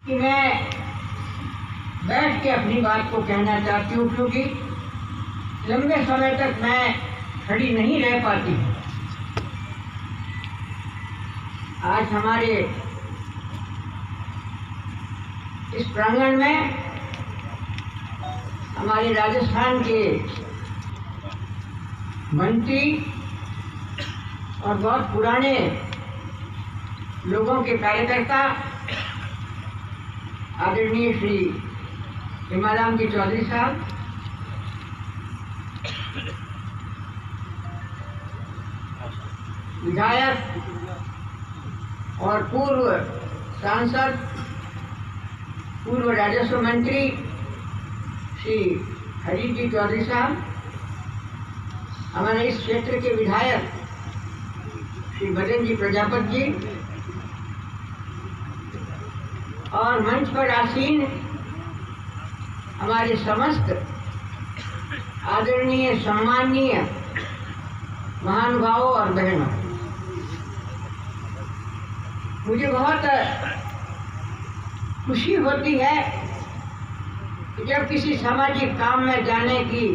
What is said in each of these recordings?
कि मैं बैठ के अपनी बात को कहना चाहती हूँ, क्योंकि लंबे समय तक मैं खड़ी नहीं रह पाती। आज हमारे इस प्रांगण में हमारे राजस्थान के मंत्री और बहुत पुराने लोगों के कार्यकर्ता आदरणीय श्री हिमाराम जी चौधरी साहब, विधायक और पूर्व सांसद, पूर्व राजस्व मंत्री श्री हरी जी चौधरी साहब, हमारे इस क्षेत्र के विधायक श्री बदन जी प्रजापति जी, और मंच पर आसीन हमारे समस्त आदरणीय सम्माननीय महानुभावों और बहनों, मुझे बहुत खुशी होती है कि जब किसी सामाजिक काम में जाने की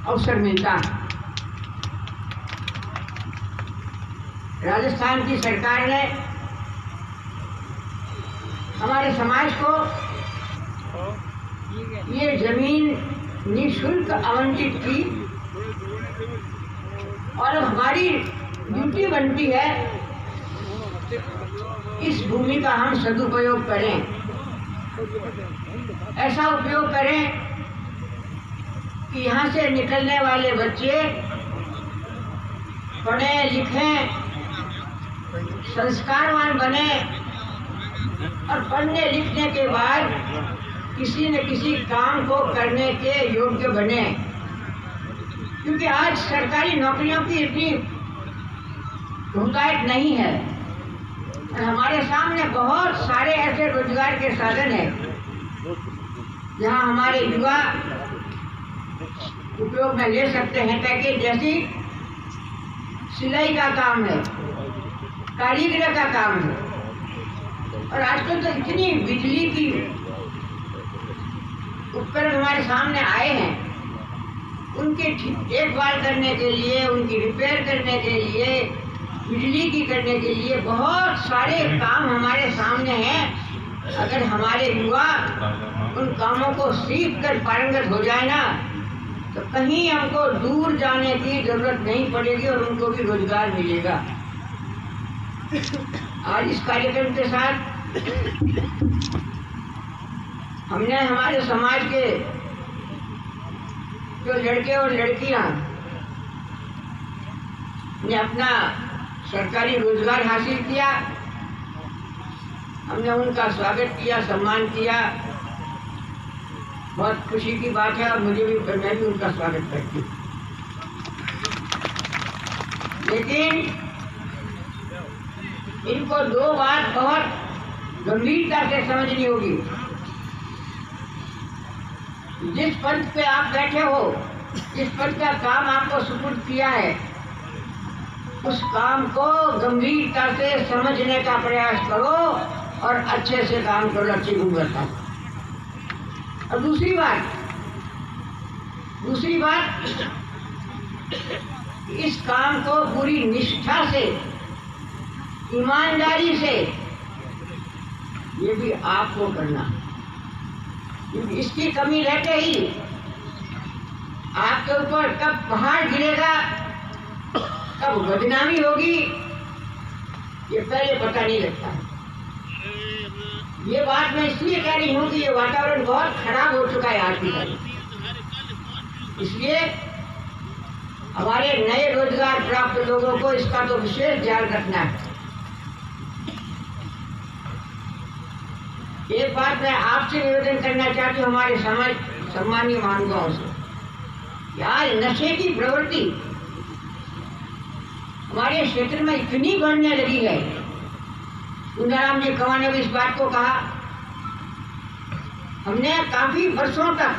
अवसर मिलता है। राजस्थान की सरकार ने हमारे समाज को ये जमीन निःशुल्क आवंटित की, और अब हमारी ड्यूटी बनती है इस भूमि का हम सदुपयोग करें। ऐसा उपयोग करें कि यहाँ से निकलने वाले बच्चे पढ़ें लिखें, संस्कारवान बने, और पढ़ने लिखने के बाद किसी न किसी काम को करने के योग्य बने। क्योंकि आज सरकारी नौकरियों की इतनी बहुतायत नहीं है, और हमारे सामने बहुत सारे ऐसे रोजगार के साधन हैं जहां हमारे युवा उपयोग में ले सकते हैं। ताकि जैसी सिलाई का काम है, कारीगर का काम है, और आजकल तो इतनी बिजली की उपकरण हमारे सामने आए हैं, उनके देखभाल करने के लिए, उनकी रिपेयर करने के लिए, बिजली की करने के लिए बहुत सारे काम हमारे सामने हैं। अगर हमारे युवा उन कामों को सीख कर पारंगत हो जाए ना, तो कहीं हमको दूर जाने की जरूरत नहीं पड़ेगी और उनको भी रोजगार मिलेगा। आज इस कार्यक्रम के साथ हमने हमारे समाज के जो लड़के और लड़कियां ने अपना सरकारी रोजगार हासिल किया, हमने उनका स्वागत किया, सम्मान किया। बहुत खुशी की बात है, और मैं भी उनका स्वागत करती हूँ। लेकिन इनको दो बात बहुत गंभीरता से समझनी होगी। जिस पद पे आप बैठे हो, जिस पद का काम आपको सुपुर्द किया है, उस काम को गंभीरता से समझने का प्रयास करो और अच्छे से काम करो, अच्छी गुणवत्ता। और दूसरी बात, इस काम को पूरी निष्ठा से, ईमानदारी से, ये भी आपको करना। इसकी कमी रहते ही आपके ऊपर कब पहाड़ गिरेगा, कब बदनामी होगी, ये पहले पता नहीं लगता। ये बात मैं इसलिए कह रही हूँ कि ये वातावरण बहुत खराब हो चुका है आज की तारीख। इसलिए हमारे नए रोजगार प्राप्त लोगों को इसका तो विशेष ध्यान रखना है। एक बात मैं आपसे निवेदन करना चाहती हूँ, हमारे समाज सम्मानीय महानुभावों से, यार नशे की प्रवृत्ति हमारे क्षेत्र में इतनी बढ़ने लगी है। गुंजाराम जी कंवर ने भी इस बात को कहा। हमने काफी वर्षों तक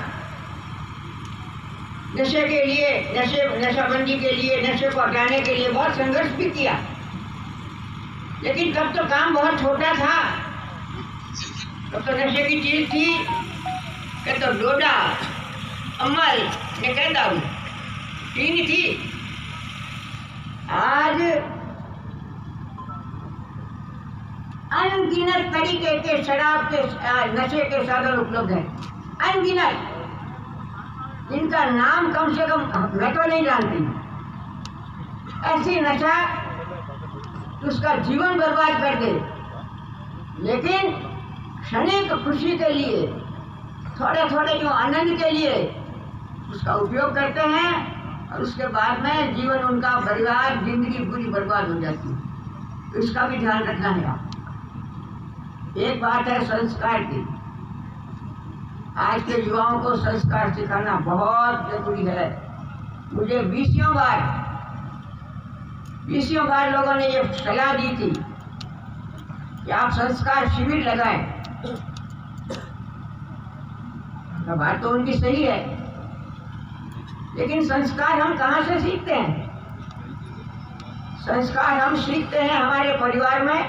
नशे के लिए, नशाबंदी के लिए, नशे को हटाने के लिए बहुत संघर्ष भी किया, लेकिन तब तो काम बहुत छोटा था। तो नशे की चीज थी कि तो डोडा अमल ने कहता हूँ तीन थी। आज अनगिनत तरीके के शराब के नशे के साधन उपलब्ध हैं, अनगिनत, जिनका नाम कम से कम मैं तो नहीं जानती। ऐसी नशा उसका जीवन बर्बाद कर दे, लेकिन क्षणिक खुशी के लिए, थोड़े थोड़े जो आनंद के लिए उसका उपयोग करते हैं और उसके बाद में जीवन उनका परिवार जिंदगी पूरी बर्बाद हो जाती है। तो इसका भी ध्यान रखना है आप। एक बात है संस्कार की, आज के युवाओं को संस्कार सिखाना बहुत जरूरी है। मुझे 20 बार लोगों ने ये सलाह दी थी कि आप संस्कार शिविर लगाएं। बात तो उनकी सही है, लेकिन संस्कार हम कहाँ से सीखते हैं? संस्कार हम सीखते हैं हमारे परिवार में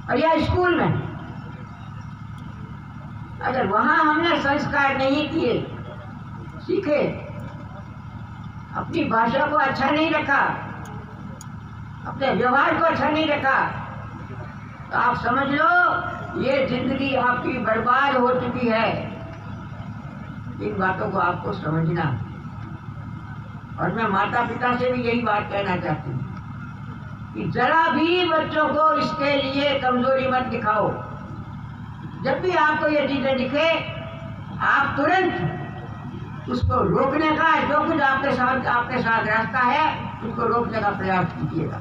और या स्कूल में। अगर वहाँ हमने संस्कार नहीं किए, सीखे, अपनी भाषा को अच्छा नहीं रखा, अपने व्यवहार को अच्छा नहीं रखा, तो आप समझ लो ये जिंदगी आपकी बर्बाद हो चुकी है। इन बातों को आपको समझना। और मैं माता पिता से भी यही बात कहना चाहती हूँ कि जरा भी बच्चों को इसके लिए कमजोरी मत दिखाओ। जब भी आपको ये चीजें दिखे, आप तुरंत उसको रोकने का, जो कुछ आपके साथ रास्ता है उसको रोकने का प्रयास कीजिएगा।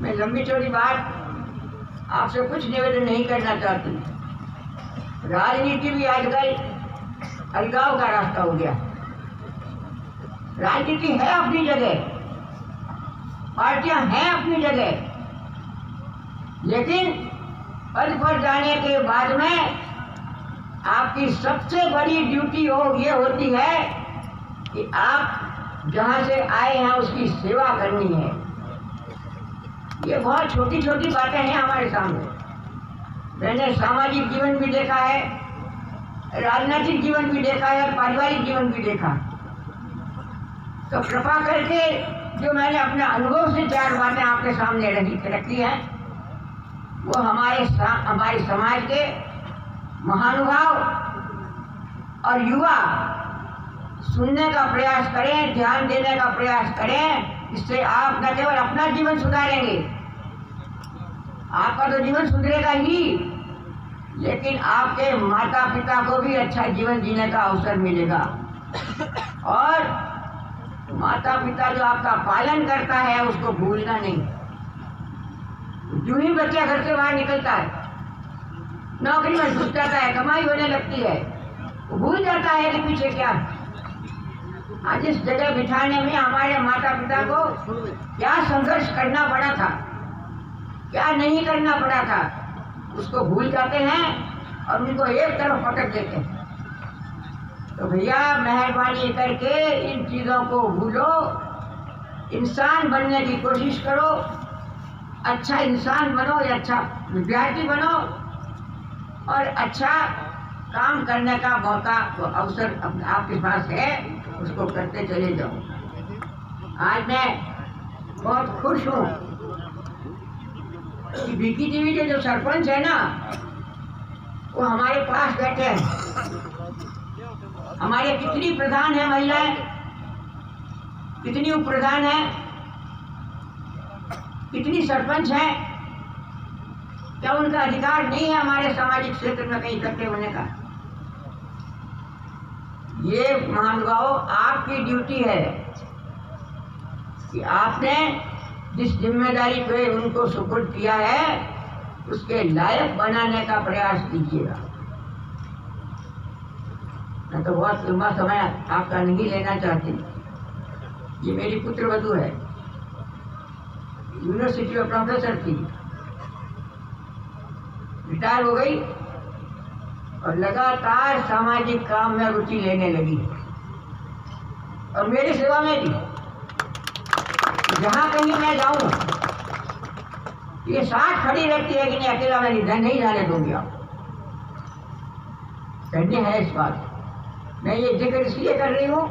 मैं लंबी चौड़ी बात आपसे कुछ निवेदन नहीं करना चाहती। राजनीति भी आजकल अलगाव का रास्ता हो गया। राजनीति है अपनी जगह, पार्टियां हैं अपनी जगह, लेकिन पद पर जाने के बाद में आपकी सबसे बड़ी ड्यूटी ये होती है कि आप जहाँ से आए हैं उसकी सेवा करनी है। ये बहुत छोटी छोटी बातें हैं हमारे सामने। मैंने सामाजिक जीवन भी देखा है, राजनीतिक जीवन भी देखा है, पारिवारिक जीवन भी देखा। तो कृपा करके जो मैंने अपने अनुभव से 4 बातें आपके सामने रखी हैं, वो हमारे समाज के महानुभाव और युवा सुनने का प्रयास करें, ध्यान देने का प्रयास करें। इससे आप न केवल अपना जीवन सुधारेंगे, आपका तो जीवन सुधरेगा ही, लेकिन आपके माता पिता को भी अच्छा जीवन जीने का अवसर मिलेगा। और माता पिता जो आपका पालन करता है उसको भूलना नहीं। जो ही बच्चा घर से बाहर निकलता है, नौकरी में घुस जाता है, कमाई होने लगती है, वो भूल जाता है कि पीछे क्या। आज इस जगह बिठाने में हमारे माता पिता को क्या संघर्ष करना पड़ा था, क्या नहीं करना पड़ा था, उसको भूल जाते हैं और उनको एक तरफ पटक देते हैं। तो भैया मेहरबानी करके इन चीज़ों को भूलो, इंसान बनने की कोशिश करो, अच्छा इंसान बनो या अच्छा विद्यार्थी बनो और अच्छा काम करने का मौका, अवसर आपके पास है, उसको करते चले जाओ। आज मैं बहुत खुश हूँ कि बीकी टीवी के जो सरपंच है ना, वो हमारे पास बैठे हैं। हमारे कितनी प्रधान है महिलाएं, कितनी उप प्रधान है, कितनी सरपंच हैं। क्या उनका अधिकार नहीं है हमारे सामाजिक क्षेत्र में कहीं इकट्ठे होने का? ये महानुभावों आपकी ड्यूटी है कि आपने जिस जिम्मेदारी पे उनको सुपुर्द किया है उसके लायक बनाने का प्रयास कीजिएगा। मैं तो बहुत लंबा समय आपका नहीं लेना चाहती। ये मेरी पुत्र वधू है, यूनिवर्सिटी में प्रोफेसर थी, रिटायर हो गई और लगातार सामाजिक काम में रुचि लेने लगी और मेरी सेवा में भी। जहाँ कहीं मैं जाऊँ ये साथ खड़ी रहती है कि नहीं, अकेला मैं नहीं जाने दूंगी। आप धन्य है इस बात। मैं ये जिक्र इसलिए कर रही हूँ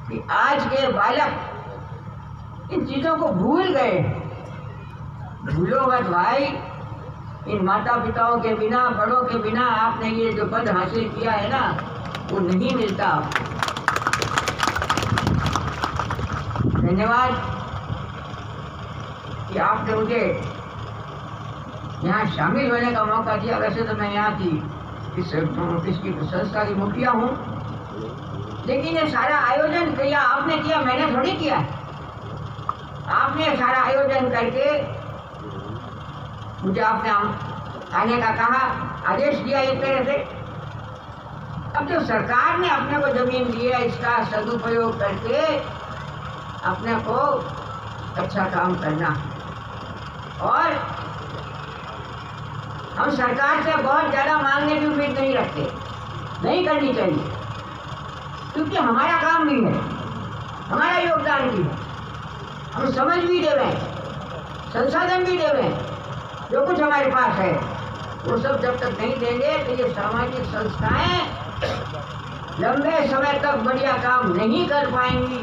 कि आज के बालक इन चीजों को भूल गए। भूलो मत भाई, इन माता पिताओं के बिना, बड़ों के बिना आपने ये जो पद हासिल किया है ना, वो नहीं मिलता। धन्यवाद कि आपने मुझे यहाँ शामिल होने का मौका दिया। वैसे तो मैं यहाँ की इसकी संस्था की मुखिया हूँ, लेकिन ये सारा आयोजन किया आपने किया, मैंने थोड़ी किया। आपने सारा आयोजन करके मुझे आपने आने का कहा, आदेश दिया एक तरह से। अब जो सरकार ने अपने को जमीन दी है, इसका सदुपयोग करके अपने को अच्छा काम करना। और हम सरकार से बहुत ज़्यादा मांगने की उम्मीद नहीं रखते, नहीं करनी चाहिए, क्योंकि हमारा काम भी है, हमारा योगदान भी है। हम समझ भी दे रहे हैं, संसाधन भी दे रहे हैं, जो कुछ हमारे पास है वो सब जब तक नहीं देंगे तो ये सामाजिक संस्थाएं लंबे समय तक बढ़िया काम नहीं कर पाएंगी।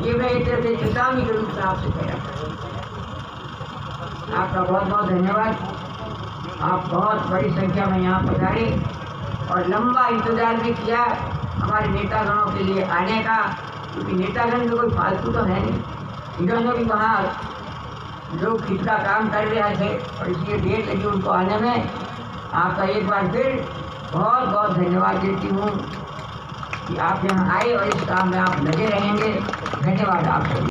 ये मैं एक तरह से चेतावनी के रूप में आपसे कह रहा हूँ। आपका बहुत बहुत धन्यवाद। आप बहुत बड़ी संख्या में यहाँ पधारे और लंबा इंतजार भी किया हमारे नेतागणों के लिए आने का, क्योंकि नेतागण में कोई फालतू तो है नहीं। इन्होंने भी वहाँ लोग कितना काम कर रहे थे और इसलिए देर लगी उनको आने में। आपका एक बार फिर बहुत बहुत धन्यवाद देती हूँ कि आप यहाँ आए और इस काम में आप लगे रहेंगे। धन्यवाद आप सभी।